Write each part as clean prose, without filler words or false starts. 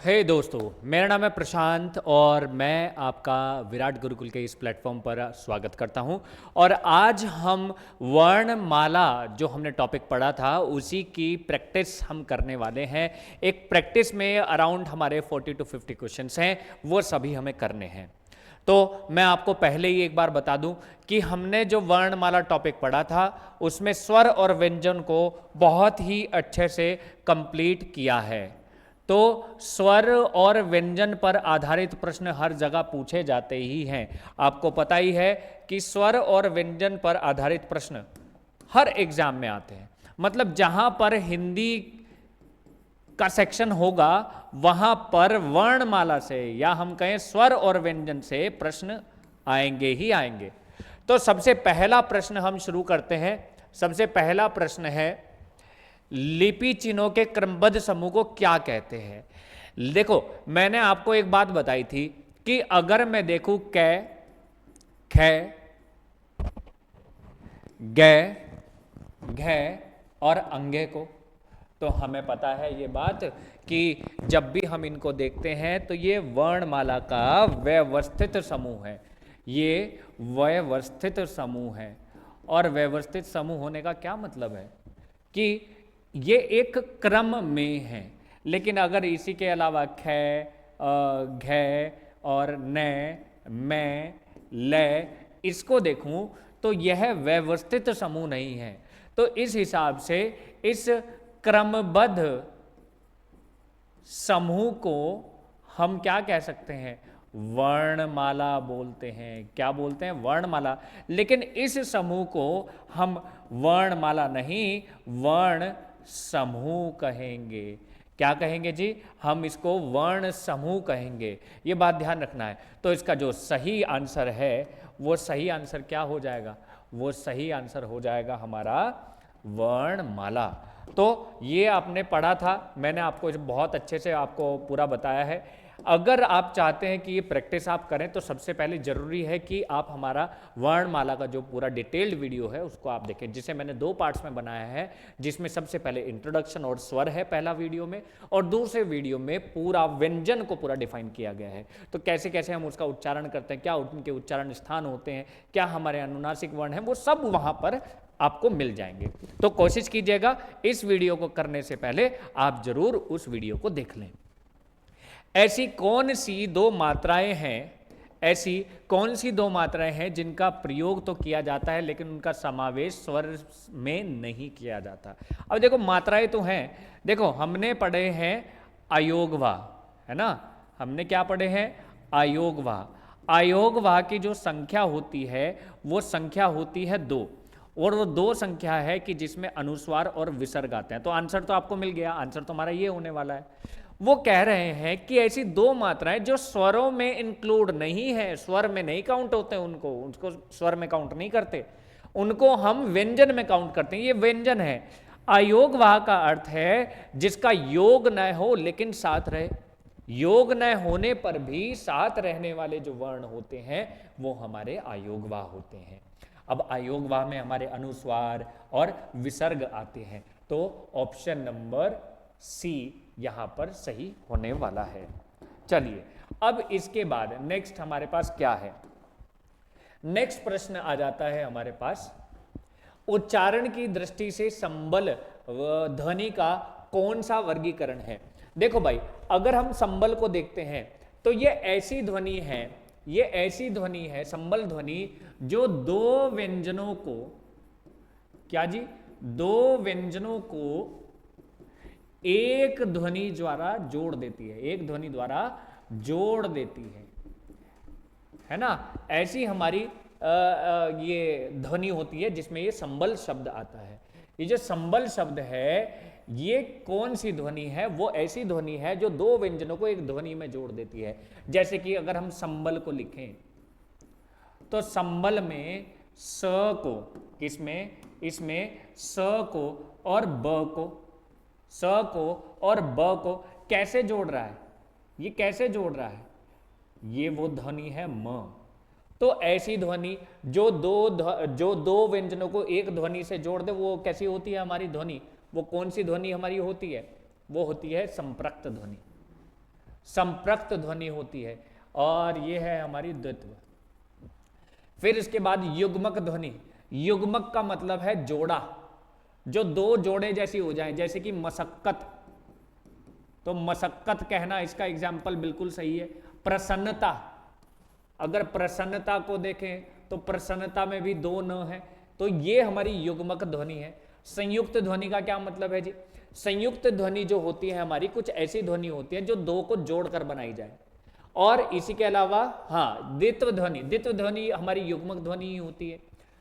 हे दोस्तों, मेरा नाम है प्रशांत और मैं आपका विराट गुरुकुल के इस प्लेटफॉर्म पर स्वागत करता हूं। और आज हम वर्णमाला जो हमने टॉपिक पढ़ा था उसी की प्रैक्टिस हम करने वाले हैं। एक प्रैक्टिस में अराउंड हमारे 40 to 50 क्वेश्चंस हैं, वो सभी हमें करने हैं। तो मैं आपको पहले ही एक बार बता दूं कि हमने जो वर्णमाला टॉपिक पढ़ा था उसमें स्वर और व्यंजन को बहुत ही अच्छे से कंप्लीट किया है। तो स्वर और व्यंजन पर आधारित प्रश्न हर जगह पूछे जाते ही हैं। आपको पता ही है कि स्वर और व्यंजन पर आधारित प्रश्न हर एग्जाम में आते हैं। मतलब जहां पर हिंदी का सेक्शन होगा वहां पर वर्णमाला से या हम कहें स्वर और व्यंजन से प्रश्न आएंगे ही आएंगे। तो सबसे पहला प्रश्न हम शुरू करते हैं। सबसे पहला प्रश्न है, लिपि चिन्हों के क्रमबद्ध समूह को क्या कहते हैं? देखो, मैंने आपको एक बात बताई थी कि अगर मैं देखूं कै, ख, ग, घ और अंगे को, तो हमें पता है ये बात कि जब भी हम इनको देखते हैं तो ये वर्णमाला का व्यवस्थित समूह है। ये व्यवस्थित समूह है। और व्यवस्थित समूह होने का क्या मतलब है कि ये एक क्रम में है। लेकिन अगर इसी के अलावा ख, घ और न, मैं, ल इसको देखूं तो यह व्यवस्थित समूह नहीं है। तो इस हिसाब से इस क्रमबद्ध समूह को हम क्या कह सकते हैं? वर्णमाला बोलते हैं। क्या बोलते हैं? वर्णमाला। लेकिन इस समूह को हम वर्णमाला नहीं, वर्ण समूह कहेंगे। क्या कहेंगे जी? हम इसको वर्ण समूह कहेंगे। ये बात ध्यान रखना है। तो इसका जो सही आंसर है वो सही आंसर क्या हो जाएगा? वो सही आंसर हो जाएगा हमारा वर्णमाला। तो ये आपने पढ़ा था, मैंने आपको बहुत अच्छे से आपको पूरा बताया है। अगर आप चाहते हैं कि ये प्रैक्टिस आप करें तो सबसे पहले जरूरी है कि आप हमारा वर्णमाला का जो पूरा डिटेल्ड वीडियो है उसको आप देखें, जिसे मैंने 2 पार्ट्स में बनाया है। जिसमें सबसे पहले इंट्रोडक्शन और स्वर है पहला वीडियो में, और दूसरे वीडियो में पूरा व्यंजन को पूरा डिफाइन किया गया है। तो कैसे कैसे हम उसका उच्चारण करते हैं, क्या उनके उच्चारण स्थान होते हैं, क्या हमारे अनुनासिक वर्ण हैं, वो सब वहां पर आपको मिल जाएंगे। तो कोशिश कीजिएगा इस वीडियो को करने से पहले आप जरूर उस वीडियो को देख लें। ऐसी कौन सी 2 मात्राएं हैं, ऐसी कौन सी 2 मात्राएं हैं जिनका प्रयोग तो किया जाता है लेकिन उनका समावेश स्वर में नहीं किया जाता? अब देखो, मात्राएं तो हैं। देखो, हमने पढ़े हैं अयोगवा, है ना? हमने क्या पढ़े हैं? अयोगवा। अयोगवा की जो संख्या होती है वो संख्या होती है 2, और वो 2 संख्या है कि जिसमें अनुस्वार और विसर्ग आते हैं। तो आंसर तो आपको मिल गया, आंसर तो हमारा ये होने वाला है। वो कह रहे हैं कि ऐसी 2 मात्राएं जो स्वरों में इंक्लूड नहीं है, स्वर में नहीं काउंट होते, उनको स्वर में काउंट नहीं करते, उनको हम व्यंजन में काउंट करते हैं। ये व्यंजन है। अयोगवाह का अर्थ है जिसका योग न हो लेकिन साथ रहे। योग न होने पर भी साथ रहने वाले जो वर्ण होते हैं वो हमारे अयोगवाह होते हैं। अब अयोगवाह में हमारे अनुस्वार और विसर्ग आते हैं। तो ऑप्शन नंबर सी यहां पर सही होने वाला है। चलिए, अब इसके बाद नेक्स्ट हमारे पास क्या है? नेक्स्ट प्रश्न आ जाता है हमारे पास, उच्चारण की दृष्टि से संबल ध्वनि का कौन सा वर्गीकरण है? देखो भाई, अगर हम संबल को देखते हैं तो ये ऐसी ध्वनि है, ये ऐसी ध्वनि है संबल ध्वनि जो 2 व्यंजनों को, क्या जी, 2 व्यंजनों को एक ध्वनि द्वारा जोड़ देती है, एक ध्वनि द्वारा जोड़ देती है ना? ऐसी हमारी ये ध्वनि होती है जिसमें ये संबल शब्द आता है। ये जो संबल शब्द है ये कौन सी ध्वनि है? वो ऐसी ध्वनि है जो 2 व्यंजनों को एक ध्वनि में जोड़ देती है। जैसे कि अगर हम संबल को लिखें तो संबल में स को, किसमें? इसमें स को और ब को, स को और ब को कैसे जोड़ रहा है? ये कैसे जोड़ रहा है? ये वो ध्वनि है म। तो ऐसी ध्वनि जो 2 व्यंजनों को एक ध्वनि से जोड़ दे वो कैसी होती है हमारी ध्वनि? वो कौन सी ध्वनि हमारी होती है? वो होती है संप्रक्त ध्वनि। संप्रक्त ध्वनि होती है, और ये है हमारी द्वित्व। फिर इसके बाद युग्मक ध्वनि। युग्मक का मतलब है जोड़ा, जो दो जोड़े जैसी हो जाए, जैसे कि मशक्कत, तो मशक्कत कहना इसका एग्जाम्पल बिल्कुल सही है। प्रसन्नता, अगर प्रसन्नता को देखें तो प्रसन्नता में भी दो न है, तो ये हमारी युग्मक ध्वनि है। संयुक्त ध्वनि का क्या मतलब है जी? संयुक्त ध्वनि जो होती है हमारी, कुछ ऐसी ध्वनि होती है जो दो को जोड़कर बनाई जाए। और इसी के अलावा हाँ, द्वित्व ध्वनि, द्वित्व ध्वनि हमारी युग्मक ध्वनि ही होती है।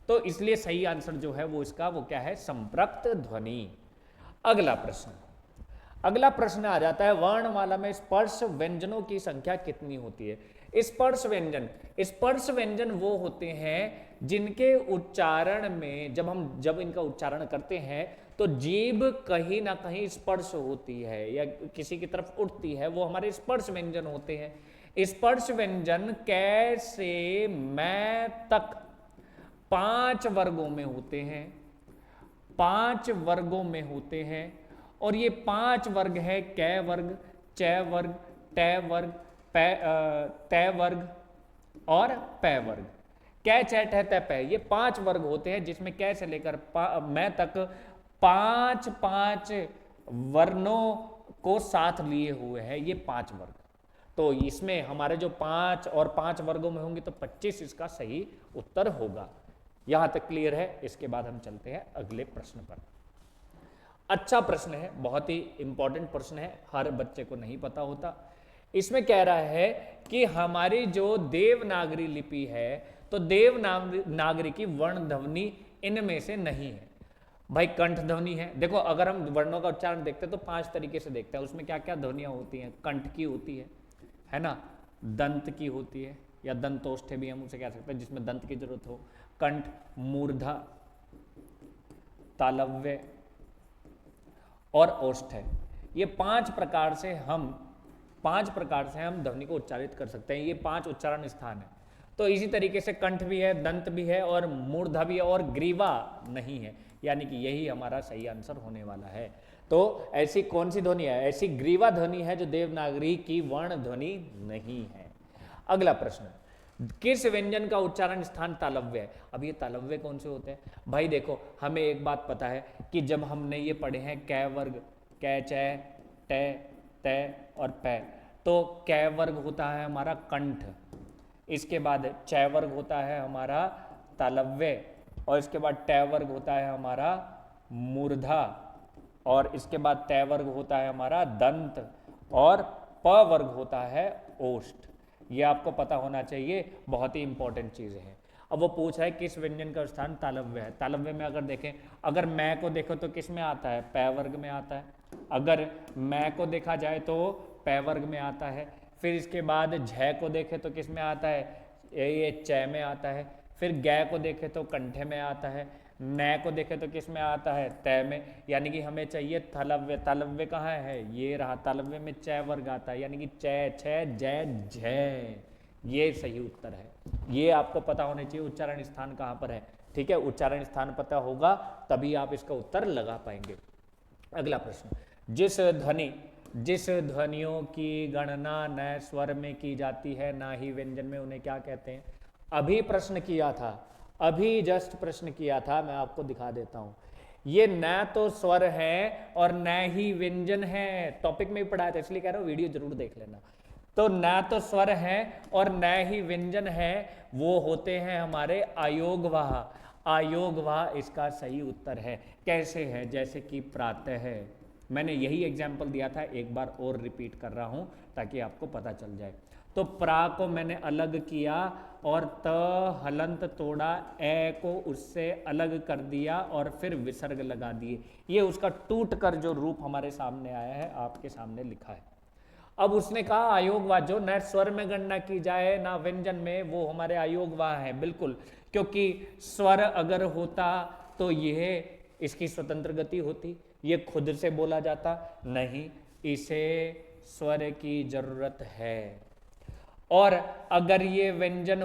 तो इसलिए सही आंसर जो है वो इसका वो क्या है? संप्रक्त ध्वनि। अगला प्रश्न, अगला प्रश्न आ जाता है, वर्णमाला में स्पर्श व्यंजनों की संख्या कितनी होती है? स्पर्श व्यंजन, स्पर्श व्यंजन वो होते हैं जिनके उच्चारण में जब इनका उच्चारण करते हैं तो जीभ कहीं ना कहीं स्पर्श होती है या किसी की तरफ उठती है, वो हमारे स्पर्श व्यंजन होते हैं। स्पर्श व्यंजन कै से मैं तक 5 वर्गों में होते हैं, 5 वर्गों में होते हैं। और ये 5 वर्ग है, कै वर्ग, चै वर्ग, टै वर्ग, तै वर्ग और पै वर्ग। कै चै टै तै पै, ये 5 वर्ग होते हैं, जिसमें कै से लेकर मैं तक 5 वर्णों को साथ लिए हुए हैं, ये 5 वर्ग। तो इसमें हमारे जो 5 और 5 वर्गों में होंगे तो 25 इसका सही उत्तर होगा। यहां तक क्लियर है? इसके बाद हम चलते हैं अगले प्रश्न पर। अच्छा प्रश्न है, बहुत ही इंपॉर्टेंट प्रश्न है, हर बच्चे को नहीं पता होता। इसमें कह रहा है कि हमारी जो देवनागरी लिपि है, तो देवनागरी की वर्ण ध्वनि इनमें से नहीं है। भाई कंठ ध्वनि है, देखो अगर हम वर्णों का उच्चारण देखते हैं तो 5 तरीके से देखते हैं, उसमें क्या क्या ध्वनियां होती हैं? कंठ की होती है ना, दंत की होती है, या दंतोष्ठे भी हम उसे कह सकते हैं जिसमें दंत की जरूरत हो, कंठ, मूर्धा, तालव्य और ओष्ठ है। ये 5 प्रकार से हम ध्वनि को उच्चारित कर सकते हैं। ये 5 उच्चारण स्थान है। तो इसी तरीके से कंठ भी है, दंत भी है और मूर्धा भी है और ग्रीवा नहीं है, यानी कि यही हमारा सही आंसर होने वाला है। तो ऐसी कौन सी ध्वनि है? ऐसी ग्रीवा ध्वनि है जो देवनागरी की वर्ण ध्वनि नहीं है। अगला प्रश्न, किस व्यंजन का उच्चारण स्थान तालव्य है? अब ये तालव्य कौन से होते हैं? भाई देखो, हमें एक बात पता है कि जब हमने ये पढ़े हैं कै वर्ग, कै चै टै तै और पै, तो कै वर्ग होता है हमारा कंठ, इसके बाद चै वर्ग होता है हमारा तालव्य, और इसके बाद टै वर्ग होता है हमारा मूर्धा, और इसके बाद तै वर्ग होता है हमारा दंत, और प वर्ग होता है ओष्ठ। ये आपको पता होना चाहिए, बहुत ही इंपॉर्टेंट चीज़ है। अब वो पूछ रहा है किस व्यंजन का स्थान तालव्य है। तालव्य में अगर देखें, अगर मैं को देखो तो किस में आता है? पै वर्ग में आता है। अगर मैं को देखा जाए तो पै वर्ग में आता है। फिर इसके बाद झै को देखे तो किस में आता है? ये चै में आता है। फिर गै को देखे तो कंठे में आता है। नै को देखे तो किस में आता है? तै में। यानी कि हमें चाहिए तालव्य। तालव्य कहाँ है? ये रहा, तालव्य में चै वर्ग आता है, यानी कि चै, छै, जै, झै, ये सही उत्तर है। ये आपको पता होना चाहिए उच्चारण स्थान कहाँ पर है। ठीक है, उच्चारण स्थान पता होगा तभी आप इसका उत्तर लगा पाएंगे। अगला प्रश्न, जिस ध्वनियों की गणना न स्वर में की जाती है ना ही व्यंजन में, उन्हें क्या कहते हैं? अभी प्रश्न किया था, अभी जस्ट प्रश्न किया था, मैं आपको दिखा देता हूं। ये न तो स्वर है और न ही व्यंजन है, टॉपिक में ही पढ़ाया था, इसलिए कह रहा हूं वीडियो जरूर देख लेना। तो न तो स्वर है और न ही व्यंजन है, वो होते हैं हमारे अयोगवाह। अयोगवाह इसका सही उत्तर है। कैसे है? जैसे कि प्रातः है, मैंने यही एग्जाम्पल दिया था, एक बार और रिपीट कर रहा हूं ताकि आपको पता चल जाए। तो प्रा को मैंने अलग किया और त हलंत तोड़ा, ए को उससे अलग कर दिया और फिर विसर्ग लगा दिए। ये उसका टूट कर जो रूप हमारे सामने आया है, आपके सामने लिखा है। अब उसने कहा अयोगवाह, जो न स्वर में गणना की जाए ना व्यंजन में, वो हमारे अयोगवाह है। बिल्कुल, क्योंकि स्वर अगर होता तो यह इसकी स्वतंत्र गति होती, ये खुद से बोला जाता नहीं, इसे स्वर की जरूरत है। और अगर ये व्यंजन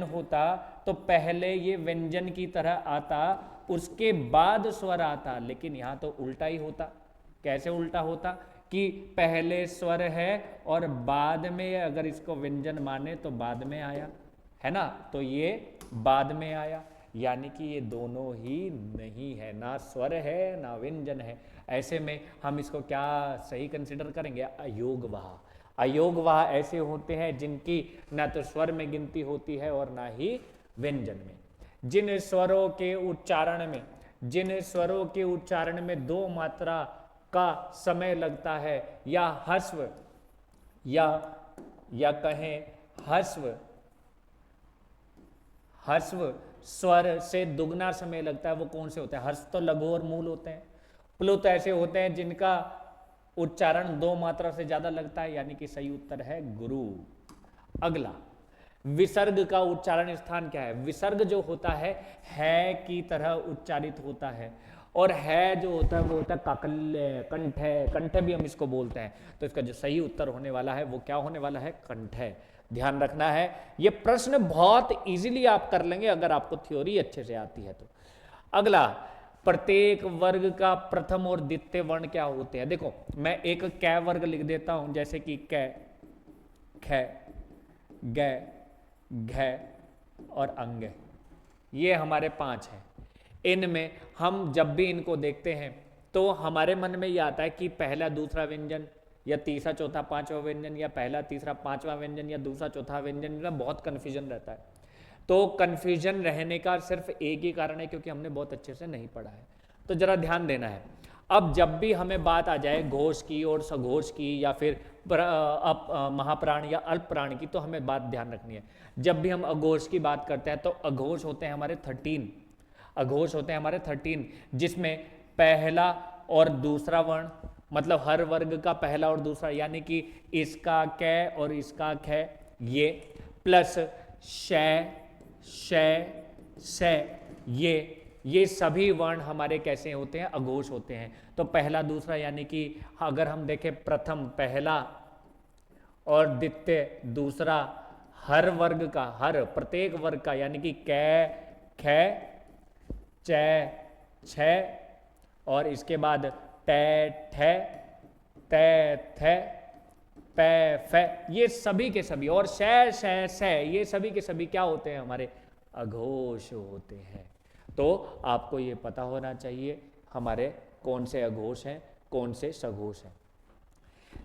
होता, तो पहले ये व्यंजन की तरह आता, उसके बाद स्वर आता, लेकिन यहां तो उल्टा ही होता। कैसे उल्टा होता? कि पहले स्वर है और बाद में अगर इसको व्यंजन माने तो बाद में आया, है ना, तो ये बाद में आया, यानी कि ये दोनों ही नहीं है, ना स्वर है ना व्यंजन है। ऐसे में हम इसको क्या सही कंसिडर करेंगे? अयोगवाह। अयोगवाह ऐसे होते हैं जिनकी ना तो स्वर में गिनती होती है और ना ही व्यंजन में। जिन स्वरों के उच्चारण में दो मात्रा का समय लगता है, या ह्रस्व या कहें ह्रस्व स्वर से दुगना समय लगता है, वो कौन से होते हैं? हर्ष तो लघु और मूल होते हैं। प्लुत ऐसे होते हैं जिनका उच्चारण दो मात्रा से ज्यादा लगता है, यानी कि सही उत्तर है गुरु। अगला, विसर्ग का उच्चारण स्थान क्या है? विसर्ग जो होता है की तरह उच्चारित होता है, और है जो होता है वो होता है काकल्य, कंठ भी हम इसको बोलते हैं। तो इसका जो सही उत्तर होने वाला है वो क्या होने वाला है? कंठ। ध्यान रखना है, ये प्रश्न बहुत इजीली आप कर लेंगे अगर आपको थ्योरी अच्छे से आती है तो। अगला, प्रत्येक वर्ग का प्रथम और द्वितीय वर्ण क्या होते हैं? देखो मैं एक कै वर्ग लिख देता हूं, जैसे कि कै, ख, ग, घ और अंग, ये हमारे 5 हैं। इनमें हम जब भी इनको देखते हैं तो हमारे मन में ये आता है कि पहला दूसरा व्यंजन या तीसरा चौथा पांचवा व्यंजन, या पहला तीसरा पांचवा व्यंजन या दूसरा चौथा व्यंजन, में बहुत कन्फ्यूजन रहता है। तो कन्फ्यूजन रहने का सिर्फ एक ही कारण है, क्योंकि हमने बहुत अच्छे से नहीं पढ़ा है। तो जरा ध्यान देना है। अब जब भी हमें बात आ जाए घोष की और सघोष की, या फिर महाप्राण या अल्प प्राण की, तो हमें बात ध्यान रखनी है। जब भी हम अघोष की बात करते हैं तो अघोष होते हैं हमारे 13, अघोष होते हैं हमारे 13, जिसमें पहला और दूसरा वर्ण, मतलब हर वर्ग का पहला और दूसरा, यानी कि इसका कै और इसका ख, ये प्लस शय, शय, से, ये सभी वर्ण हमारे कैसे होते हैं? अघोष होते हैं। तो पहला दूसरा, यानी कि अगर हम देखें प्रथम पहला और द्वितीय दूसरा, हर वर्ग का, हर प्रत्येक वर्ग का, यानी कि कै, ख, चै, छ, और इसके बाद टै, ठै, तै, थै, पै, फै, ये सभी के सभी, और शै, शै, सै, ये सभी के सभी क्या होते हैं? हमारे अघोष होते हैं। तो आपको ये पता होना चाहिए हमारे कौन से अघोष हैं, कौन से सघोष हैं।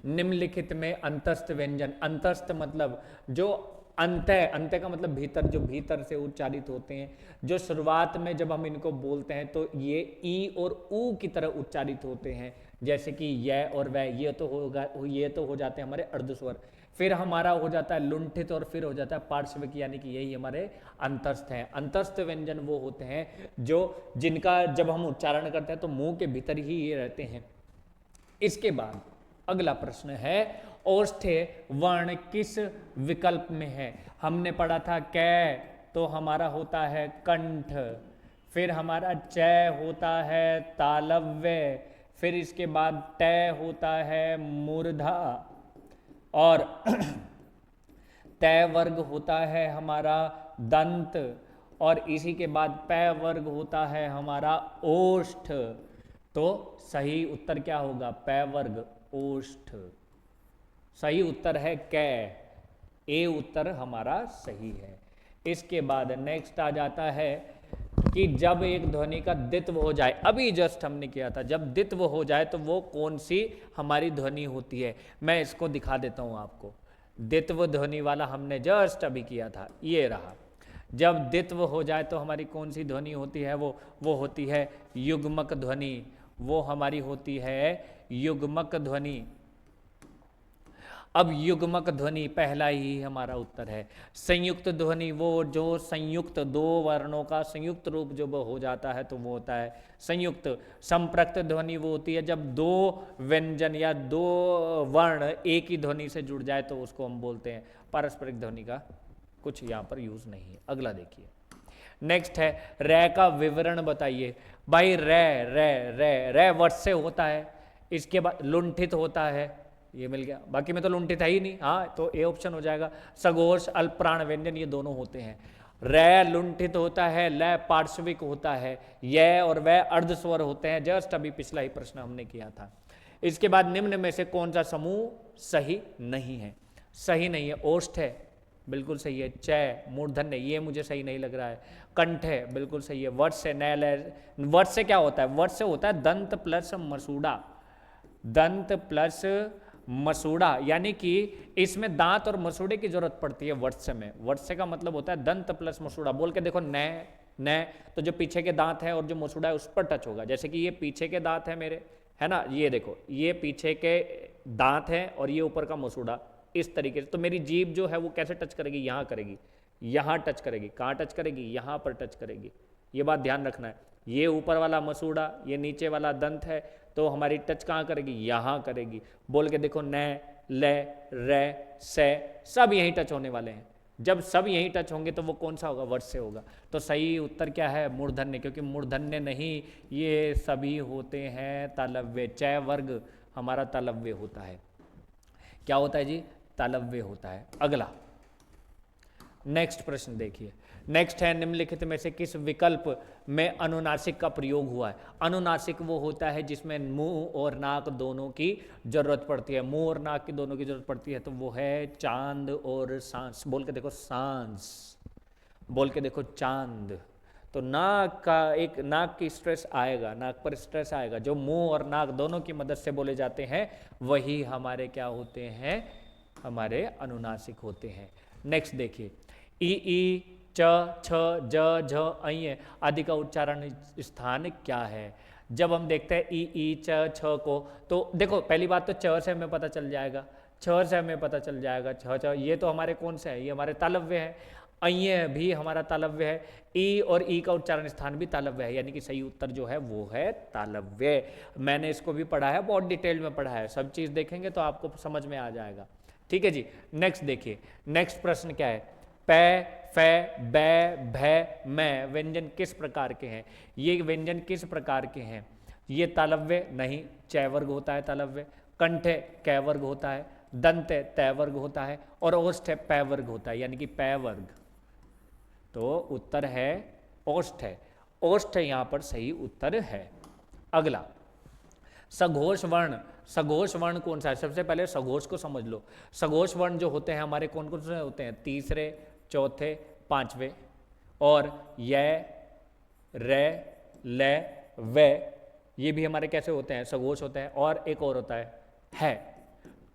निम्नलिखित में अंतस्थ व्यंजन, अंतस्थ मतलब जो अंत्य, अंत्य का मतलब भीतर, जो भीतर से उच्चारित होते हैं, जो शुरुआत में जब हम इनको बोलते हैं तो ये ई और ऊ की तरह उच्चारित होते हैं, जैसे कि य और वह, ये तो हो जाते हैं हमारे अर्धस्वर। फिर हमारा हो जाता है लुंठित, और फिर हो जाता है पार्श्विक, यानी कि यही हमारे अंतस्थ हैं। अंतस्थ व्यंजन वो होते हैं जो जिनका जब हम उच्चारण करते हैं तो मुंह के भीतर ही ये रहते हैं। इसके बाद अगला प्रश्न है, औष्ठ्य वर्ण किस विकल्प में है? हमने पढ़ा था कै तो हमारा होता है कंठ, फिर हमारा चय होता है तालव्य, फिर इसके बाद तय होता है मूर्धा, और तय वर्ग होता है हमारा दंत, और इसी के बाद पै वर्ग होता है हमारा ओष्ठ। तो सही उत्तर क्या होगा? पै वर्ग, ओष्ठ। सही उत्तर है कै, ए उत्तर हमारा सही है। इसके बाद नेक्स्ट आ जाता है कि जब एक ध्वनि का द्वित्व हो जाए, अभी जस्ट हमने किया था, जब द्वित्व हो जाए तो वो कौन सी हमारी ध्वनि होती है? मैं इसको दिखा देता हूं आपको। द्वित्व ध्वनि वाला हमने जस्ट अभी किया था, ये रहा। जब द्वित्व हो जाए तो हमारी कौन सी ध्वनि होती है? वो होती है युग्मक ध्वनि, वो हमारी होती है युग्मक ध्वनि। अब युग्मक ध्वनि पहला ही हमारा उत्तर है। संयुक्त ध्वनि वो जो संयुक्त दो वर्णों का संयुक्त रूप जो हो जाता है तो वो होता है संयुक्त। संप्रक्त ध्वनि वो होती है जब दो व्यंजन या दो वर्ण एक ही ध्वनि से जुड़ जाए तो उसको हम बोलते हैं पारस्परिक ध्वनि का कुछ यहाँ पर यूज नहीं है। अगला देखिए, नेक्स्ट है रै का विवरण बताइए। भाई रै वर्ष से होता है, इसके बाद लुंठित होता है, ये मिल गया, बाकी में तो लुंठित है ही नहीं। हाँ, तो ए ऑप्शन हो जाएगा। सघोष अल्प प्राण व्यंजन ये दोनों होते हैं। रै लुंठित होता है, लय पार्श्विक होता है, य और वह अर्धस्वर होते हैं। जस्ट अभी पिछला ही प्रश्न हमने किया था। इसके बाद निम्न में से कौन सा समूह सही नहीं है? सही नहीं है, ओष्ठ है, बिल्कुल सही है। चय, मूर्धन्य, ये मुझे सही नहीं लग रहा है। कंठ है, बिल्कुल सही है। वट है, नैल है। वट से क्या होता है? वट से होता है दंत प्लस मसूड़ा, दंत प्लस मसूड़ा, यानी कि इसमें दांत और मसूड़े की जरूरत पड़ती है वत्स्य में। वत्स्य का मतलब होता है दंत प्लस मसूड़ा। बोल के देखो, न न, तो जो पीछे के दांत है और जो मसूड़ा है उस पर टच होगा। जैसे कि ये पीछे के दांत है मेरे, है ना, ये देखो, ये पीछे के दांत है और ये ऊपर का मसूड़ा, इस तरीके से। तो मेरी जीभ जो है वो कैसे टच करेगी? यहाँ करेगी, यहाँ टच करेगी। कहाँ टच करेगी? यहाँ पर टच करेगी। ये बात ध्यान रखना है। ये ऊपर वाला मसूड़ा, ये नीचे वाला दंत है, तो हमारी टच कहाँ करेगी? यहाँ करेगी। बोल के देखो, न, ल, र, से, सब यहीं टच होने वाले हैं। जब सब यहीं टच होंगे तो वो कौन सा होगा? वर्ड से होगा। तो सही उत्तर क्या है? मूर्धन्य, क्योंकि मूर्धन्य नहीं, ये सभी होते हैं तालव्य। चय वर्ग हमारा तालव्य होता है। क्या होता है जी? तालव्य होता है। अगला नेक्स्ट प्रश्न देखिए। नेक्स्ट है, निम्नलिखित में से किस विकल्प में अनुनासिक का प्रयोग हुआ है? अनुनासिक वो होता है जिसमें मुंह और नाक दोनों की जरूरत पड़ती है। मुंह और नाक की दोनों की जरूरत पड़ती है, तो वो है चांद और सांस। बोल के देखो, सांस। बोल के देखो, चांद। तो नाक का एक, नाक की स्ट्रेस आएगा, नाक पर स्ट्रेस आएगा। जो मुंह और नाक दोनों की मदद से बोले जाते हैं वही हमारे क्या होते हैं? हमारे अनुनासिक होते हैं। नेक्स्ट देखिए, ई, च, छ, ज, झ, अय आदि का उच्चारण स्थान क्या है? जब हम देखते हैं ई, च, छ को, तो देखो पहली बात तो च से हमें पता चल जाएगा, छ से हमें पता चल जाएगा, छ छ, ये तो हमारे कौन से है? ये हमारे तालव्य है। अय भी हमारा तालव्य है। ई और ई का उच्चारण स्थान भी तालव्य है, यानी कि सही उत्तर जो है वो है तालव्य। मैंने इसको भी पढ़ा है, बहुत डिटेल में पढ़ा है। सब चीज़ देखेंगे तो आपको समझ में आ जाएगा। ठीक है जी। नेक्स्ट देखिए, नेक्स्ट प्रश्न क्या है? पै, फै, बै, भै, मै व्यंजन किस प्रकार के हैं? ये व्यंजन किस प्रकार के हैं? ये तालव्य नहीं, चय वर्ग होता है तालव्य। कंठ है, कै वर्ग होता है। दंत है, तय वर्ग होता है। और ओष्ठ है, पै वर्ग होता है, यानी कि पै वर्ग। तो उत्तर है ओष्ठ है। ओष्ठ यहाँ पर सही उत्तर है। अगला, सघोष वर्ण। सघोष वर्ण कौन सा है? सबसे पहले सघोष को समझ लो। सघोष वर्ण जो होते हैं हमारे कौन कौन से होते हैं? तीसरे, चौथे, पांचवे। और य, रे, ले, वे, ये भी हमारे कैसे होते हैं? सघोष होते हैं। और एक और होता है।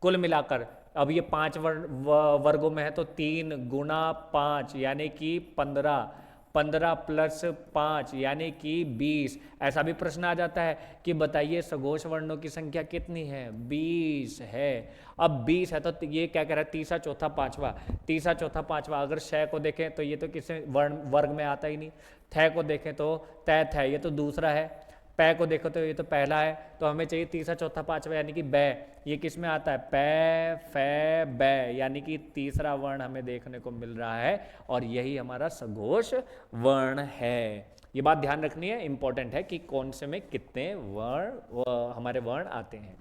कुल मिलाकर अब ये 5 वर्गों में है, तो 3 गुणा 5 यानी कि 15, 15 प्लस 5 यानी कि 20। ऐसा भी प्रश्न आ जाता है कि बताइए सघोष वर्णों की संख्या कितनी है? 20 है। अब 20 है तो ये क्या कह रहा है? तीसरा, चौथा, पांचवा। तीसरा, चौथा, पांचवा। अगर शय को देखें तो ये तो किसी वर्ग में आता ही नहीं। थ को देखें तो तैथ है, ये तो दूसरा है। पै को देखो तो ये तो पहला है। तो हमें चाहिए तीसरा, चौथा, पांचवा, यानी कि बै। ये किस में आता है? पै, फै, बै, यानी कि तीसरा वर्ण हमें देखने को मिल रहा है और यही हमारा सघोष वर्ण है। ये बात ध्यान रखनी है, इंपॉर्टेंट है कि कौन से में कितने वर्ण हमारे वर्ण आते हैं।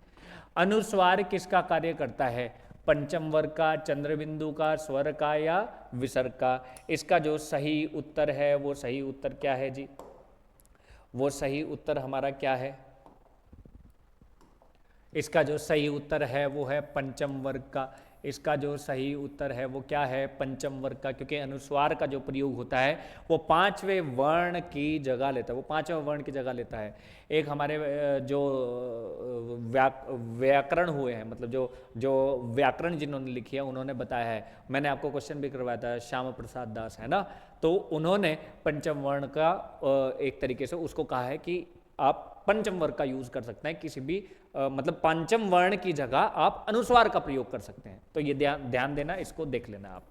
अनुस्वार किसका कार्य करता है? पंचम वर्ग का, चंद्रबिंदु का, स्वर का या विसर्ग का? इसका जो सही उत्तर है वो सही उत्तर क्या है जी? वो सही उत्तर हमारा क्या है? इसका जो सही उत्तर है वो है पंचम वर्ग का। इसका जो सही उत्तर है वो क्या है? पंचम वर्ग का, क्योंकि अनुस्वार का जो प्रयोग होता है वो 5वें वर्ण की जगह लेता है। वो 5वें वर्ण की जगह लेता है। एक हमारे जो व्याकरण हुए हैं, मतलब जो व्याकरण जिन्होंने लिखी है उन्होंने बताया है। मैंने आपको क्वेश्चन भी करवाया था, श्यामा प्रसाद दास, है ना। तो उन्होंने पंचम वर्ण का एक तरीके से उसको कहा है कि आप पंचम वर्ग का यूज कर सकते हैं किसी भी मतलब पंचम वर्ण की जगह आप अनुस्वार का प्रयोग कर सकते हैं। तो ये ध्यान देना, इसको देख लेना आप।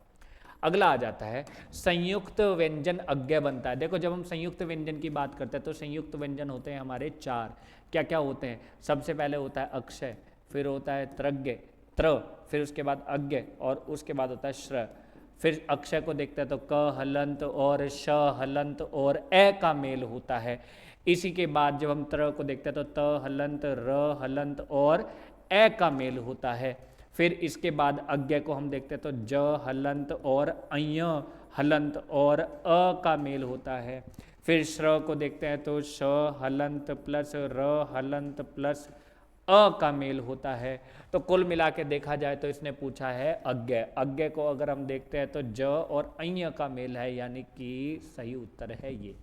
अगला आ जाता है, संयुक्त व्यंजन अज्ञ बनता है। देखो जब हम संयुक्त व्यंजन की बात करते हैं तो संयुक्त व्यंजन होते हैं हमारे 4। क्या क्या होते हैं? सबसे पहले होता है अक्षय, फिर होता है त्रज्ञ, त्र, फिर उसके बाद अज्ञ और उसके बाद होता है श्र। फिर अक्षय को देखते हैं तो क हलंत और श हलंत और ए का मेल होता है। इसी के बाद जब हम त्र को देखते हैं तो त हलंत, र हलंत और ए का मेल होता है। फिर इसके बाद अज्ञ को हम देखते हैं तो ज हलंत और अय हलंत और अ का मेल होता है। फिर श्र को देखते हैं तो श हलंत प्लस र हलंत प्लस अ का मेल होता है। तो कुल मिला के देखा जाए तो इसने पूछा है अज्ञ। अज्ञ को अगर हम देखते हैं तो ज और अञ का मेल है, यानी कि सही उत्तर है ये।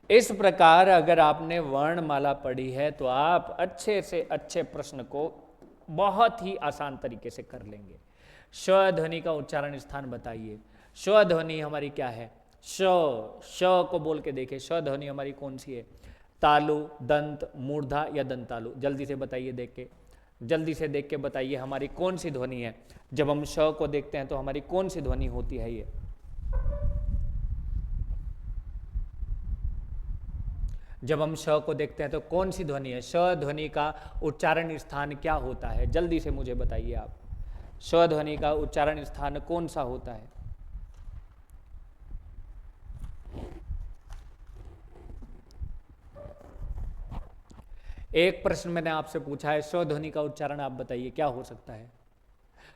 इस प्रकार अगर आपने वर्णमाला पढ़ी है तो आप अच्छे से अच्छे प्रश्न को बहुत ही आसान तरीके से कर लेंगे। श ध्वनि का उच्चारण स्थान बताइए। श ध्वनि हमारी क्या है? श। श को बोल के देखिए, श ध्वनि हमारी कौन सी है? तालु, दंत, मूर्धा या दंतालु? जल्दी से बताइए, देख के जल्दी से देख के बताइए हमारी कौन सी ध्वनि है। जब हम श को देखते हैं तो हमारी कौन सी ध्वनि होती है ये? जब हम श को देखते हैं तो कौन सी ध्वनि है? श ध्वनि का उच्चारण स्थान क्या होता है? जल्दी से मुझे बताइए आप, श ध्वनि का उच्चारण स्थान कौन सा होता है? एक प्रश्न मैंने आपसे पूछा है, श ध्वनि का उच्चारण आप बताइए क्या हो सकता है?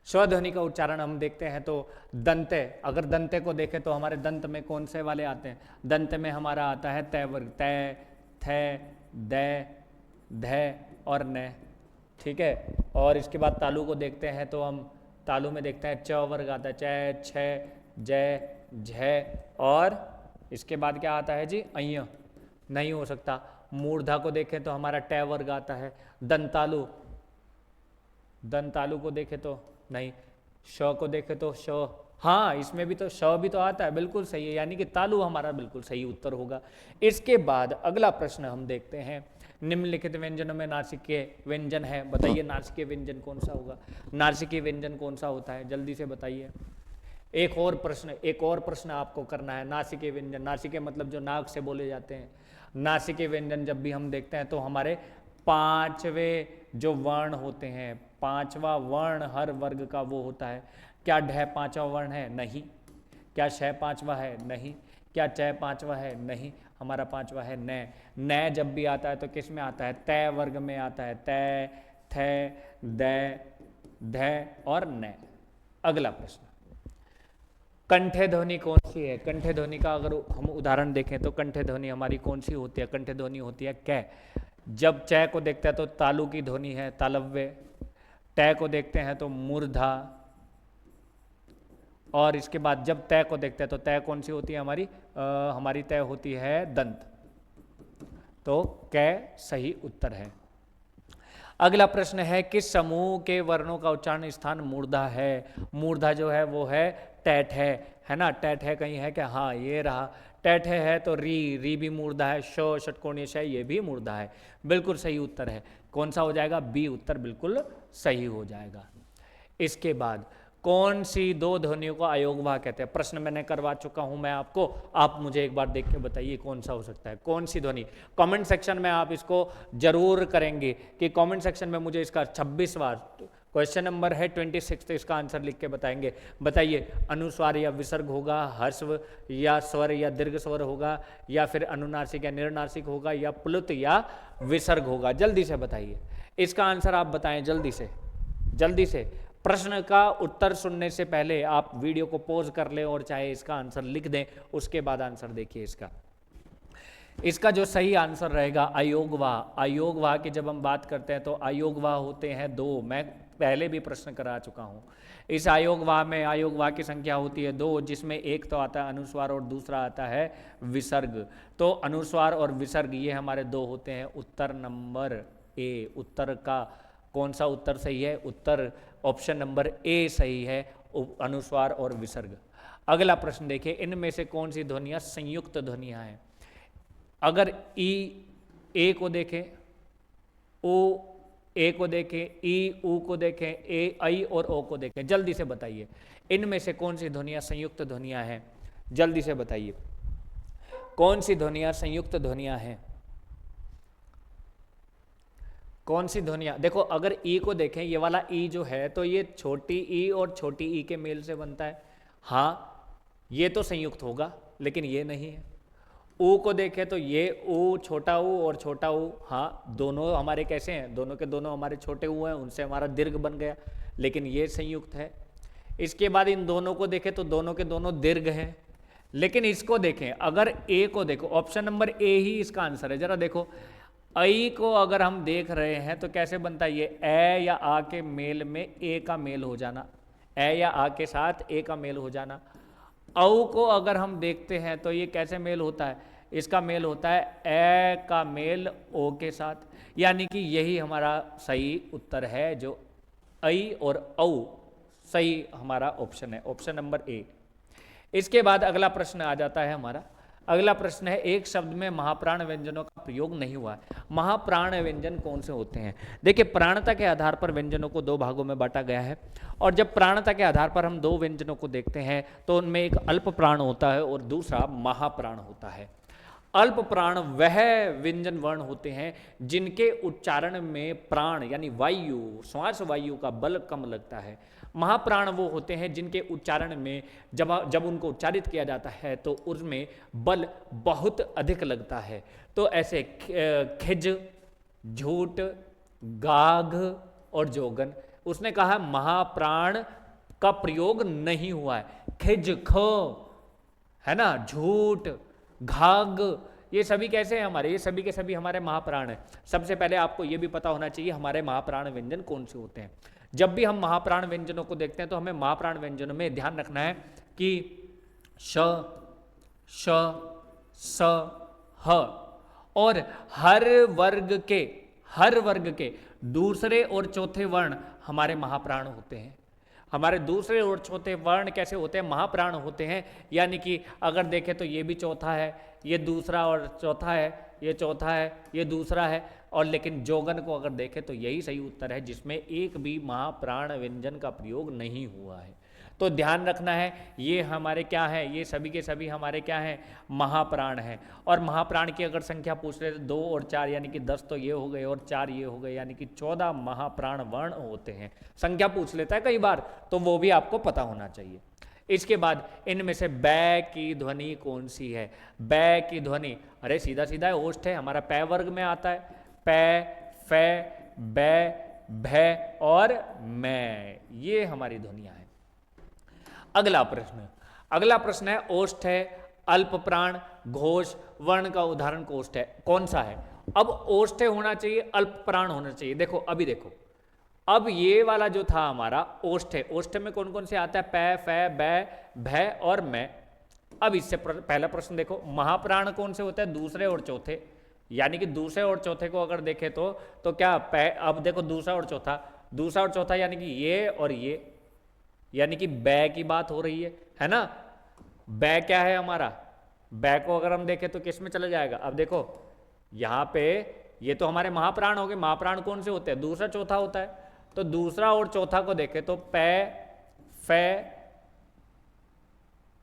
श ध्वनि का उच्चारण हम देखते हैं तो दंते, अगर दंते को देखें तो हमारे दंत में कौन से वाले आते हैं? दंत में हमारा आता है तय वर्ग, तय, थ, द, ध और न, ठीक है। और इसके बाद तालु को देखते हैं तो हम तालु में देखते हैं च वर्ग आता है, च, छ, ज, झ, और इसके बाद क्या आता है जी? अय्य, नहीं हो सकता। मूर्धा को देखें तो हमारा ट वर्ग आता है। दंतालु, दंतालु को देखें तो नहीं। श को देखें तो श, हाँ इसमें भी तो श भी तो आता है, बिल्कुल सही है, यानी कि तालु हमारा बिल्कुल सही उत्तर होगा। इसके बाद अगला प्रश्न हम देखते हैं, निम्नलिखित व्यंजनों में नासिकीय व्यंजन है, बताइए नासिकीय व्यंजन कौन सा होगा? नासिकीय व्यंजन कौन सा होता है? जल्दी से बताइए। एक और प्रश्न आपको करना है। नासिकीय व्यंजन, नासिकीय मतलब जो नाक से बोले जाते हैं। नासिकीय व्यंजन जब भी हम देखते हैं तो हमारे पांचवे जो वर्ण होते हैं, पांचवा वर्ण हर वर्ग का वो होता है। क्या ढ पांचवा वर्ण है? नहीं। क्या श पांचवा है? नहीं। क्या च पांचवा है? नहीं। हमारा पांचवा है न। न जब भी आता है तो किस में आता है? तय वर्ग में आता है। तय, थ, द, ध और न। अगला प्रश्न, कंठे ध्वनि कौन सी है? कंठे ध्वनि का अगर हम उदाहरण देखें तो कंठे ध्वनि हमारी कौन सी होती है? कंठे ध्वनि होती है कै। जब च को देखते हैं तो तालु की ध्वनि है, तालव्य। ट को देखते हैं तो मूर्धा, और इसके बाद जब तय को देखते हैं तो तय कौन सी होती है हमारी? हमारी तय होती है दंत। तो कै सही उत्तर है। अगला प्रश्न है, किस समूह के वर्णों का उच्चारण स्थान मूर्धा है? मूर्धा जो है वो है टैठ है ना? टैठ है कहीं है क्या? हाँ ये रहा, टैठ है तो री भी मूर्धा है, श षटकोणीय श ये भी मूर्धा है, बिल्कुल सही उत्तर है। कौन सा हो जाएगा? बी उत्तर बिल्कुल सही हो जाएगा। इसके बाद कौन सी दो ध्वनियों को अयोगवाह कहते हैं? प्रश्न मैंने करवा चुका हूं मैं आपको, आप मुझे एक बार देख के बताइए कौन सा हो सकता है, कौन सी ध्वनि। कमेंट सेक्शन में आप इसको जरूर करेंगे कि कमेंट सेक्शन में मुझे इसका 26वां क्वेश्चन नंबर है 26, तो इसका आंसर लिख के बताएंगे। बताइए अनुस्वार या विसर्ग होगा, ह्रस्व या स्वर या दीर्घ स्वर होगा, या फिर अनुनासिक या निर्नासिक होगा, या प्लुत या विसर्ग होगा? जल्दी से बताइए इसका आंसर, आप बताएं जल्दी से, जल्दी से। प्रश्न का उत्तर सुनने से पहले आप वीडियो को पॉज कर लें और चाहे इसका आंसर लिख दें, उसके बाद आंसर देखिए इसका। इसका जो सही आंसर रहेगा अयोगवाह। अयोगवाह की जब हम बात करते हैं तो अयोगवाह होते हैं दो, मैं पहले भी प्रश्न करा चुका हूं। इस अयोगवाह में अयोगवाह की संख्या होती है दो, जिसमें एक तो आता है अनुस्वार और दूसरा आता है विसर्ग। तो अनुस्वार और विसर्ग ये हमारे दो होते हैं। उत्तर नंबर ए, उत्तर का कौन सा उत्तर सही है? उत्तर ऑप्शन नंबर ए सही है, अनुस्वार और विसर्ग। अगला प्रश्न देखिए, इनमें से कौन सी ध्वनियां संयुक्त ध्वनियां हैं? अगर ई ए को देखें, ओ ए को देखें, ई ऊ को देखें, ए आई और ओ को देखें, जल्दी से बताइए इनमें से कौन सी ध्वनियां संयुक्त ध्वनियां हैं? जल्दी से बताइए कौन सी ध्वनियां संयुक्त ध्वनियां हैं? कौन सी ध्वनियां? देखो अगर ई को देखें, ये वाला ई जो है तो ये छोटी ई और छोटी ई के मेल से बनता है, हाँ ये तो संयुक्त होगा, लेकिन ये नहीं है। ऊ को देखें तो ये ऊ, छोटा ऊ और छोटा ऊ, हाँ दोनों हमारे कैसे हैं? दोनों के दोनों हमारे छोटे ऊ हैं, उनसे हमारा दीर्घ बन गया, लेकिन ये संयुक्त है। इसके बाद इन दोनों को देखें तो दोनों के दोनों दीर्घ हैं, लेकिन इसको देखें, अगर ए को देखो, ऑप्शन नंबर ए ही इसका आंसर है। जरा देखो ऐ को अगर हम देख रहे हैं तो कैसे बनता है, ये ए या आ के मेल में ए का मेल हो जाना, ए या आ के साथ ए का मेल हो जाना। औ को अगर हम देखते हैं तो ये कैसे मेल होता है, इसका मेल होता है ए का मेल ओ के साथ, यानी कि यही हमारा सही उत्तर है, जो ऐ और औ सही हमारा ऑप्शन है, ऑप्शन नंबर ए। इसके बाद अगला प्रश्न आ जाता है हमारा। अगला प्रश्न है, एक शब्द में महाप्राण व्यंजनों का प्रयोग नहीं हुआ है। महाप्राण व्यंजन कौन से होते हैं? देखिए, प्राणता के आधार पर व्यंजनों को दो भागों में बांटा गया है, और जब प्राणता के आधार पर हम दो व्यंजनों को देखते हैं तो उनमें एक अल्प प्राण होता है और दूसरा महाप्राण होता है। अल्प प्राण वह व्यंजन वर्ण होते हैं जिनके उच्चारण में प्राण यानी वायु, श्वास वायु का बल कम लगता है। महाप्राण वो होते हैं जिनके उच्चारण में जब उनको उच्चारित किया जाता है तो उसमें बल बहुत अधिक लगता है। तो ऐसे खिज, झूठ, गाघ और जोगन, उसने कहा महाप्राण का प्रयोग नहीं हुआ है। खिज, ख, है ना, झूठ, घाघ, ये सभी कैसे हैं हमारे, ये सभी के सभी हमारे महाप्राण हैं। सबसे पहले आपको ये भी पता होना चाहिए हमारे महाप्राण व्यंजन कौन से होते हैं। जब भी हम महाप्राण व्यंजनों को देखते हैं तो हमें महाप्राण व्यंजनों में ध्यान रखना है कि श, श, स, ह, और हर वर्ग के दूसरे और चौथे वर्ण हमारे महाप्राण होते हैं। हमारे दूसरे और चौथे वर्ण कैसे होते हैं, महाप्राण होते हैं। यानी कि अगर देखें तो ये भी चौथा है, ये दूसरा और चौथा है, ये चौथा है, ये दूसरा है, और लेकिन जोगन को अगर देखें तो यही सही उत्तर है जिसमें एक भी महाप्राण व्यंजन का प्रयोग नहीं हुआ है। तो ध्यान रखना है, ये हमारे क्या है, ये सभी के सभी हमारे क्या हैं, महाप्राण हैं। और महाप्राण की अगर संख्या पूछ रहे तो 2 और 4 यानी कि 10 तो ये हो गए और 4 ये हो गए, यानी कि 14 महाप्राण वर्ण होते हैं। संख्या पूछ लेता है कई बार, तो वो भी आपको पता होना चाहिए। इसके बाद इनमें से बै की ध्वनि कौन सी है? बै की ध्वनि, अरे सीधा सीधा है, ओष्ठ है, हमारा पै वर्ग में आता है। पै, फै, बै, भै और मैं, ये हमारी ध्वनियां हैं। अगला प्रश्न है ओष्ठ है, अल्प प्राण, घोष, वर्ण का उदाहरण कोष्ठ है, कौन सा है? अब ओष्ठ होना चाहिए, अल्प प्राण होना चाहिए। देखो अभी देखो, अब ये वाला जो था हमारा ओष्ठ है, ओष्ठ में कौन कौन से आता है? पै, फै, बै, भै और मैं। अब इससे पहला प्रश्न देखो, महाप्राण कौन से होते हैं? दूसरे और चौथे, यानी कि दूसरे और चौथे को अगर देखें तो क्या अब देखो दूसरा और चौथा यानी कि ये और ये, यानी कि बै की बात हो रही है ना। बै क्या है हमारा? बै को अगर हम देखें तो किस में चला जाएगा? अब देखो यहाँ पे ये तो हमारे महाप्राण हो गए। महाप्राण कौन से होते हैं? दूसरा चौथा होता है। तो दूसरा और चौथा को देखें तो पै, फै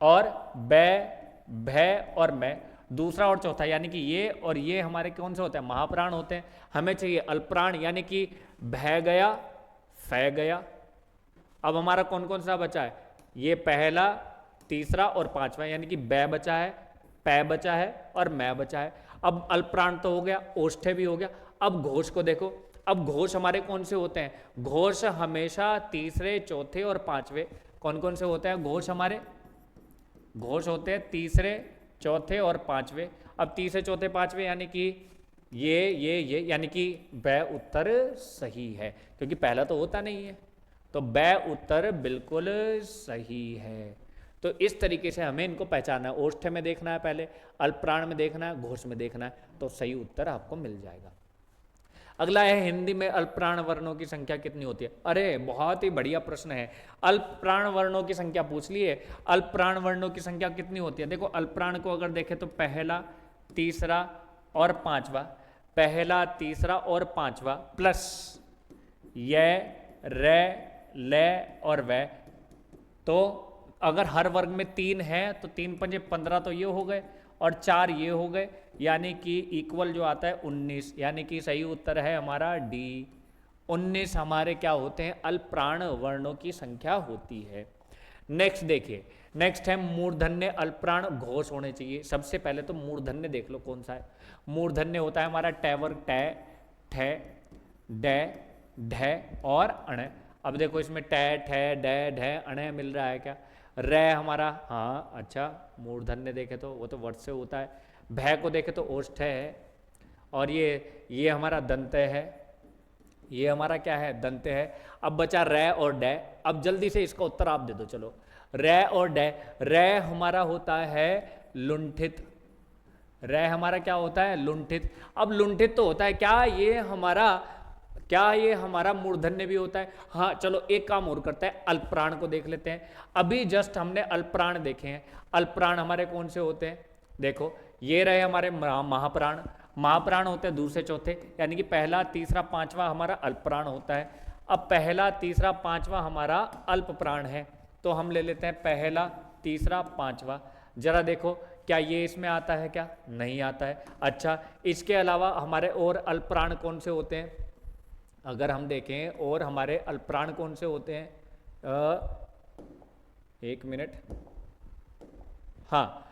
और बै, भै और मैं, दूसरा और चौथा, यानी कि ये और ये हमारे कौन से होते हैं? महाप्राण होते हैं। हमें चाहिए अल्पप्राण, यानी कि भै गया, फै गया। अब हमारा कौन कौन सा बचा है? ये पहला, तीसरा और पांचवा, यानी कि बै बचा है, पै बचा है और मैं बचा है। अब अल्पप्राण तो हो गया, ओष्ठे भी हो गया। अब घोष को देखो, अब घोष हमारे कौन से होते हैं? घोष हमेशा तीसरे, चौथे और पांचवे। कौन कौन से होते हैं घोष हमारे? घोष होते हैं तीसरे, चौथे और पांचवे। अब तीसरे, चौथे, पांचवे यानी कि ये, यानी कि बै उत्तर सही है, क्योंकि पहला तो होता नहीं है। तो बै उत्तर बिल्कुल सही है। तो इस तरीके से हमें इनको पहचानना है। ओष्ठ में देखना है पहले, अल्पप्राण में देखना है, घोष में देखना है, तो सही उत्तर आपको मिल जाएगा। अगला है, हिंदी में अल्पप्राण वर्णों की संख्या कितनी होती है? अरे बहुत ही बढ़िया प्रश्न है। अल्पप्राण वर्णों की संख्या पूछ ली है। अल्पप्राण वर्णों की संख्या कितनी होती है? देखो अल्पप्राण को अगर देखें तो पहला, तीसरा और पांचवा, पहला, तीसरा और पांचवा, प्लस य, रे, ले और वै। तो अगर हर वर्ग में 3 है तो 3 पंजे 15 तो ये हो गए और 4 ये हो गए, यानी कि इक्वल जो आता है 19, यानी कि सही उत्तर है हमारा डी। 19 हमारे क्या होते हैं? अल्पप्राण वर्णों की संख्या होती है। नेक्स्ट देखिए, नेक्स्ट है मूर्धन्य अल्पप्राण घोष होने चाहिए। सबसे पहले तो मूर्धन्य देख लो कौन सा है। मूर्धन्य होता है हमारा टै वर्ग, टै, ठै, डै, ढै और अण। अब देखो इसमें टै, ठै, डै, ढै, अण मिल रहा है क्या? रै हमारा, हाँ अच्छा, मूर्धन्य देखे तो वो तो वर्ड से होता है। भै को देखे तो ओष्ठ है, और ये हमारा दंत्य है, ये हमारा क्या है, दंत्य है। अब बचा रै और डै। अब जल्दी से इसका उत्तर आप दे दो। चलो, रै और डै। रै हमारा होता है लुंठित, रै हमारा क्या होता है, लुंठित। अब लुंठित तो होता है, क्या ये हमारा मूर्धन्य भी होता है? हाँ, चलो एक काम और करते हैं, अल्पप्राण को देख लेते हैं। अभी जस्ट हमने अल्पप्राण देखे हैं। अल्पप्राण हमारे कौन से होते हैं? देखो, ये रहे हमारे महाप्राण। महाप्राण होते हैं दूसरे चौथे, यानी कि पहला तीसरा पांचवा हमारा अल्पप्राण होता है। अब पहला तीसरा पांचवा हमारा अल्प प्राण है, तो हम ले लेते हैं पहला तीसरा पांचवा। जरा देखो, क्या ये इसमें आता है? क्या नहीं आता है। अच्छा, इसके अलावा हमारे और अल्प प्राण कौन से होते हैं? अगर हम देखें और हमारे अल्प प्राण कौन से होते हैं, एक मिनट, हाँ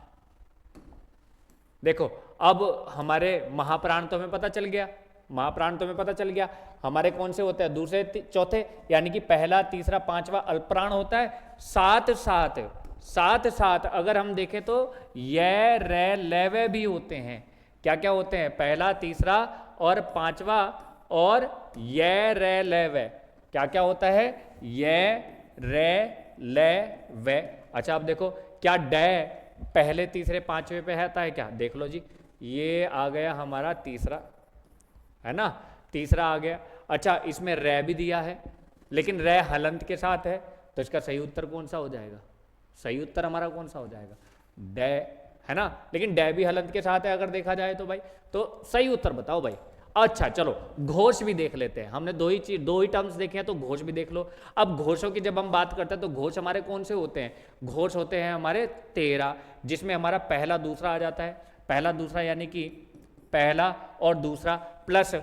देखो, अब हमारे महाप्राण तो हमें पता चल गया, महाप्राण तो हमें पता चल गया हमारे कौन से होते हैं, दूसरे चौथे, यानी कि पहला तीसरा पांचवा अल्पप्राण होता है। साथ साथ अगर हम देखें तो ये रे लेवे भी होते हैं। क्या क्या होते हैं? पहला तीसरा और पांचवा, और ये रे लेवे क्या क्या होता है? ये रे ले वे। अच्छा, अब देखो, क्या डे पहले तीसरे पांचवे पे आता है? क्या देख लो जी, ये आ गया हमारा तीसरा, है ना, तीसरा आ गया। अच्छा, इसमें रे भी दिया है, लेकिन रे हलंत के साथ है, तो इसका सही उत्तर कौन सा हो जाएगा? सही उत्तर हमारा कौन सा हो जाएगा? डे, है ना। लेकिन डे भी हलंत के साथ है अगर देखा जाए तो भाई, तो सही उत्तर बताओ भाई। अच्छा चलो, घोष भी देख लेते हैं। हमने दो ही टर्म्स देखे हैं, तो घोष भी देख लो। अब घोषों की जब हम बात करते हैं तो घोष हमारे कौन से होते हैं? घोष होते हैं हमारे 13, जिसमें हमारा पहला दूसरा आ जाता है। पहला दूसरा यानी कि पहला और दूसरा प्लस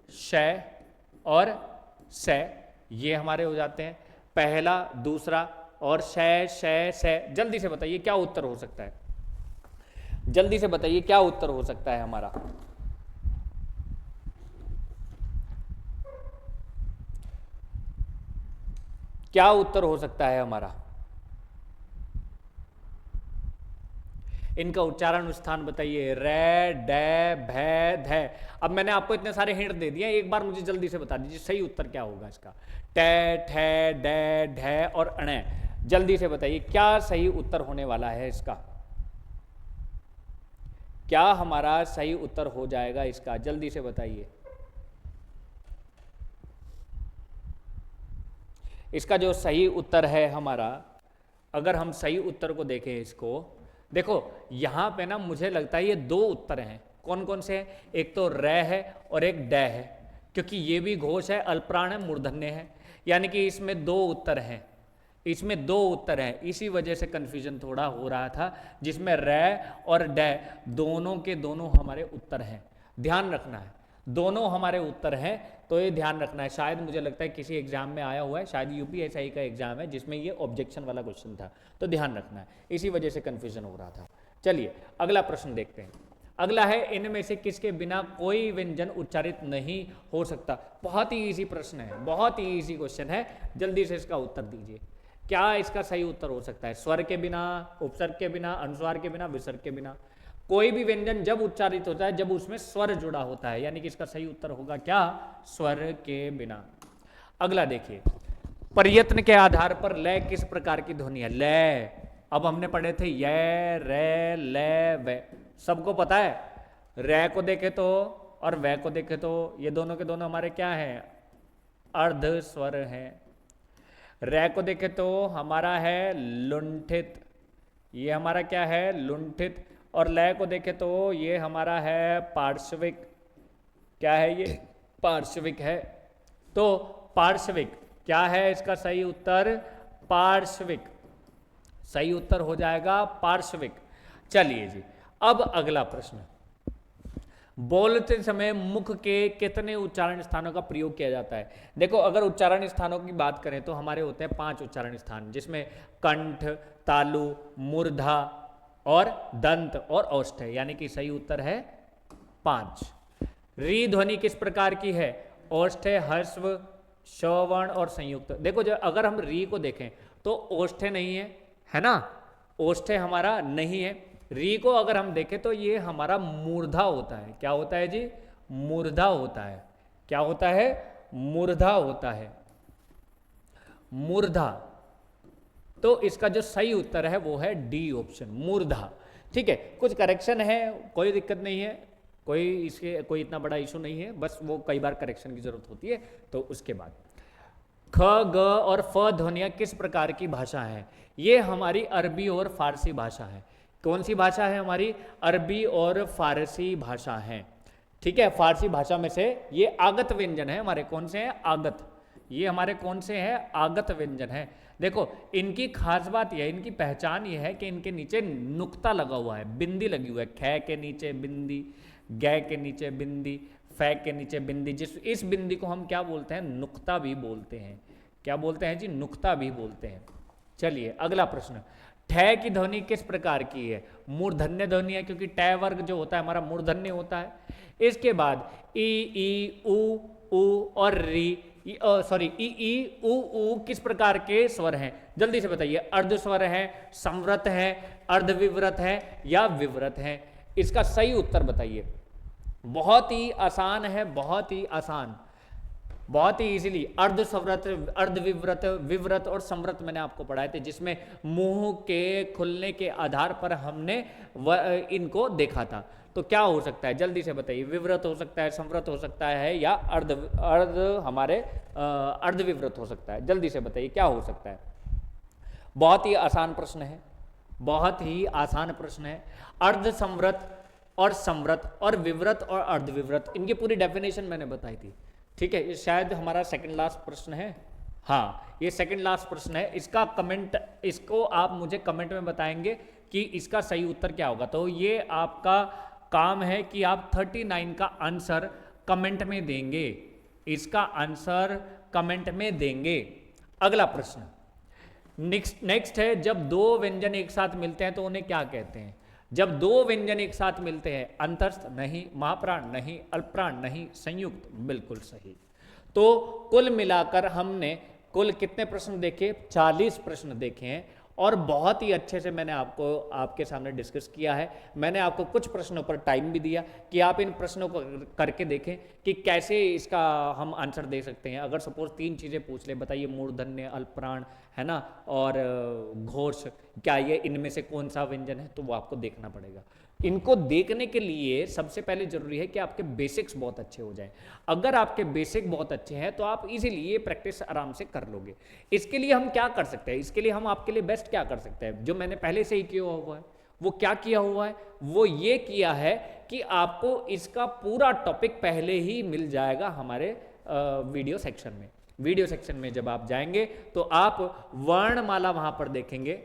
शय और से, ये हमारे हो जाते हैं पहला दूसरा और शय। जल्दी से बताइए क्या उत्तर हो सकता है? जल्दी से बताइए क्या उत्तर हो सकता है हमारा? क्या उत्तर हो सकता है हमारा? इनका उच्चारण स्थान बताइए। रे, डे, भे, धे। अब मैंने आपको इतने सारे हिंट दे दिए, एक बार मुझे जल्दी से बता दीजिए सही उत्तर क्या होगा इसका। टे, ठे, डे, ढे और अणे। जल्दी से बताइए क्या सही उत्तर होने वाला है इसका? क्या हमारा सही उत्तर हो जाएगा इसका? जल्दी से बताइए। इसका जो सही उत्तर है हमारा, अगर हम सही उत्तर को देखें इसको, देखो यहां पे ना मुझे लगता है ये दो उत्तर हैं। कौन कौन से हैं? एक तो रे है और एक डे है, क्योंकि ये भी घोष है, अल्पप्राण है, मूर्धन्य है, यानी कि इसमें दो उत्तर हैं। इसमें दो उत्तर हैं, इसी वजह से कंफ्यूजन थोड़ा हो रहा था, जिसमें रे और डे दोनों के दोनों हमारे उत्तर हैं। ध्यान रखना है, दोनों हमारे उत्तर हैं, तो ये ध्यान रखना है। शायद मुझे लगता है किसी एग्जाम में आया हुआ है, शायद यूपीएससी का एग्जाम है जिसमें ये ऑब्जेक्शन वाला क्वेश्चन था, तो ध्यान रखना है, इसी वजह से कंफ्यूजन हो रहा था। चलिए अगला प्रश्न देखते हैं। अगला है, इनमें से किसके बिना कोई व्यंजन उच्चारित नहीं हो सकता? बहुत ही इजी प्रश्न है, बहुत ही इजी क्वेश्चन है, जल्दी से इसका उत्तर दीजिए। क्या इसका सही उत्तर हो सकता है? स्वर के बिना, उपसर्ग के बिना, अनुस्वार के बिना, विसर्ग के बिना। कोई भी व्यंजन जब उच्चारित होता है जब उसमें स्वर जुड़ा होता है, यानी कि इसका सही उत्तर होगा क्या? स्वर के बिना। अगला देखिए, प्रयत्न के आधार पर लय किस प्रकार की ध्वनि है? लय, अब हमने पढ़े थे ये, रे, ले, वे, सबको पता है। रे को देखे तो और वे को देखे तो ये दोनों के दोनों हमारे क्या हैं? अर्ध स्वर हैं। रे को देखे तो हमारा है लुंठित, ये हमारा क्या है? लुंठित। और लय को देखे तो ये हमारा है पार्श्विक। क्या है ये? पार्श्विक है। तो पार्श्विक क्या है इसका सही उत्तर? पार्श्विक, सही उत्तर हो जाएगा पार्श्विक। चलिए जी, अब अगला प्रश्न, बोलते समय मुख के कितने उच्चारण स्थानों का प्रयोग किया जाता है? देखो, अगर उच्चारण स्थानों की बात करें तो हमारे होते हैं 5 उच्चारण स्थान, जिसमें कंठ, तालु, मूर्धा और दंत और औष्ठ है, यानी कि सही उत्तर है 5। री ध्वनि किस प्रकार की है? औष्ठ, ह्रस्व, श्रवण और संयुक्त। देखो, जब अगर हम री को देखें तो औष्ठ नहीं है, है ना, औष्ठ हमारा नहीं है। री को अगर हम देखें तो ये हमारा मूर्धा होता है। क्या होता है जी? मूर्धा होता है। क्या होता है? मूर्धा होता है, मूर्धा। तो इसका जो सही उत्तर है वो है डी ऑप्शन, मूर्धा। ठीक है, कुछ करेक्शन है, कोई दिक्कत नहीं है, कोई इतना बड़ा इशू नहीं है, बस वो कई बार करेक्शन की जरूरत होती है। तो उसके बाद ख, ग और फ ध्वनियाँ किस प्रकार की भाषा है? ये हमारी अरबी और फारसी भाषा है। कौन सी भाषा है? हमारी अरबी और फारसी भाषा है। ठीक है, फारसी भाषा में से ये आगत व्यंजन है हमारे। कौन से हैं? आगत। ये हमारे कौन से हैं? आगत व्यंजन है। देखो, इनकी खास बात यह है, इनकी पहचान ये है कि इनके नीचे नुक्ता लगा हुआ है, बिंदी लगी हुई है। ख के नीचे बिंदी, ग के नीचे बिंदी, फै के नीचे बिंदी। इस बिंदी को हम क्या बोलते हैं? नुक्ता भी बोलते हैं। क्या बोलते हैं जी? नुक्ता भी बोलते हैं। चलिए अगला प्रश्न, ठ की ध्वनि किस प्रकार की है? मूर्धन्य ध्वनि है, क्योंकि ट वर्ग जो होता है हमारा मूर्धन्य होता है। इसके बाद ई उ और री, सॉरी ई उ किस प्रकार के स्वर हैं? जल्दी से बताइए। अर्ध स्वर है, संवृत है, अर्धविवृत है या विवृत है? इसका सही उत्तर बताइए। बहुत ही आसान है, बहुत ही आसान, बहुत ही इजीली। अर्ध संवृत, अर्धविवृत, विवृत और संवृत मैंने आपको पढ़ाए थे, जिसमें मुंह के खुलने के आधार पर हमने इनको देखा था। तो क्या हो सकता है? जल्दी से बताइए। विवृत हो सकता है, संवृत हो सकता है या अर्धविवृत हो सकता है? जल्दी से बताइए क्या हो सकता है। बहुत ही आसान प्रश्न है, बहुत ही आसान प्रश्न है। अर्ध संवृत और संवृत और विवृत और अर्धविवृत, इनकी पूरी डेफिनेशन मैंने बताई थी। ठीक है, ये शायद हमारा सेकंड लास्ट प्रश्न है। हाँ, ये सेकंड लास्ट प्रश्न है। इसका कमेंट, इसको आप मुझे कमेंट में बताएंगे कि इसका सही उत्तर क्या होगा। तो ये आपका काम है कि आप 39 का आंसर कमेंट में देंगे, इसका आंसर कमेंट में देंगे। अगला प्रश्न नेक्स्ट है, जब दो व्यंजन एक साथ मिलते हैं तो उन्हें क्या कहते हैं? जब दो व्यंजन एक साथ मिलते हैं, अंतस्थ नहीं, महाप्राण नहीं, अल्पप्राण नहीं, संयुक्त। बिल्कुल सही। तो कुल मिलाकर हमने कुल कितने प्रश्न देखे? 40 प्रश्न देखे हैं और बहुत ही अच्छे से मैंने आपके सामने डिस्कस किया है। मैंने आपको कुछ प्रश्नों पर टाइम भी दिया कि आप इन प्रश्नों को करके देखें कि कैसे इसका हम आंसर दे सकते हैं। अगर सपोज 3 चीज़ें पूछ ले, बताइए मूर्धन्य, अल्पप्राण, है ना, और घोष, क्या ये इनमें से कौन सा व्यंजन है? तो वो आपको देखना पड़ेगा। इनको देखने के लिए सबसे पहले जरूरी है कि आपके बेसिक्स बहुत अच्छे हो जाएं। अगर आपके बेसिक बहुत अच्छे हैं तो आप इजीली ये प्रैक्टिस आराम से कर लोगे। इसके लिए हम क्या कर सकते हैं? इसके लिए हम आपके लिए बेस्ट क्या कर सकते हैं? जो मैंने पहले से ही किया हुआ है, वो क्या किया हुआ है? वो ये किया है कि आपको इसका पूरा टॉपिक पहले ही मिल जाएगा हमारे वीडियो सेक्शन में। वीडियो सेक्शन में जब आप जाएंगे तो आप वर्णमाला वहां पर देखेंगे,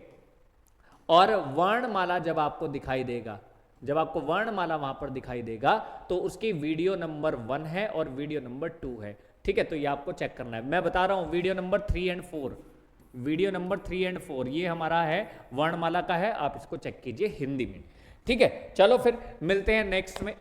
और वर्णमाला जब आपको दिखाई देगा, जब आपको वर्णमाला वहां पर दिखाई देगा तो उसकी वीडियो नंबर 1 है और वीडियो नंबर 2 है। ठीक है, तो ये आपको चेक करना है। मैं बता रहा हूं, video number 3 and 4, video number 3 and 4 ये हमारा है, वर्णमाला का है। आप इसको चेक कीजिए हिंदी में। ठीक है, चलो फिर मिलते हैं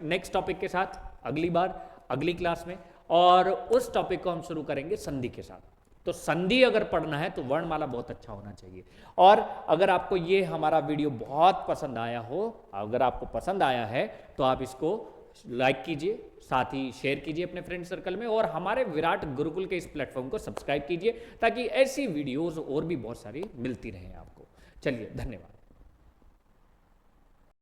नेक्स्ट टॉपिक के साथ अगली बार, अगली क्लास में। और उस टॉपिक को हम शुरू करेंगे संधि के साथ। तो संधि अगर पढ़ना है तो वर्णमाला बहुत अच्छा होना चाहिए। और अगर आपको ये हमारा वीडियो बहुत पसंद आया हो, अगर आपको पसंद आया है तो आप इसको लाइक कीजिए, साथ ही शेयर कीजिए अपने फ्रेंड सर्कल में, और हमारे विराट गुरुकुल के इस प्लेटफॉर्म को सब्सक्राइब कीजिए ताकि ऐसी वीडियोस और भी बहुत सारी मिलती रहें आपको। चलिए, धन्यवाद।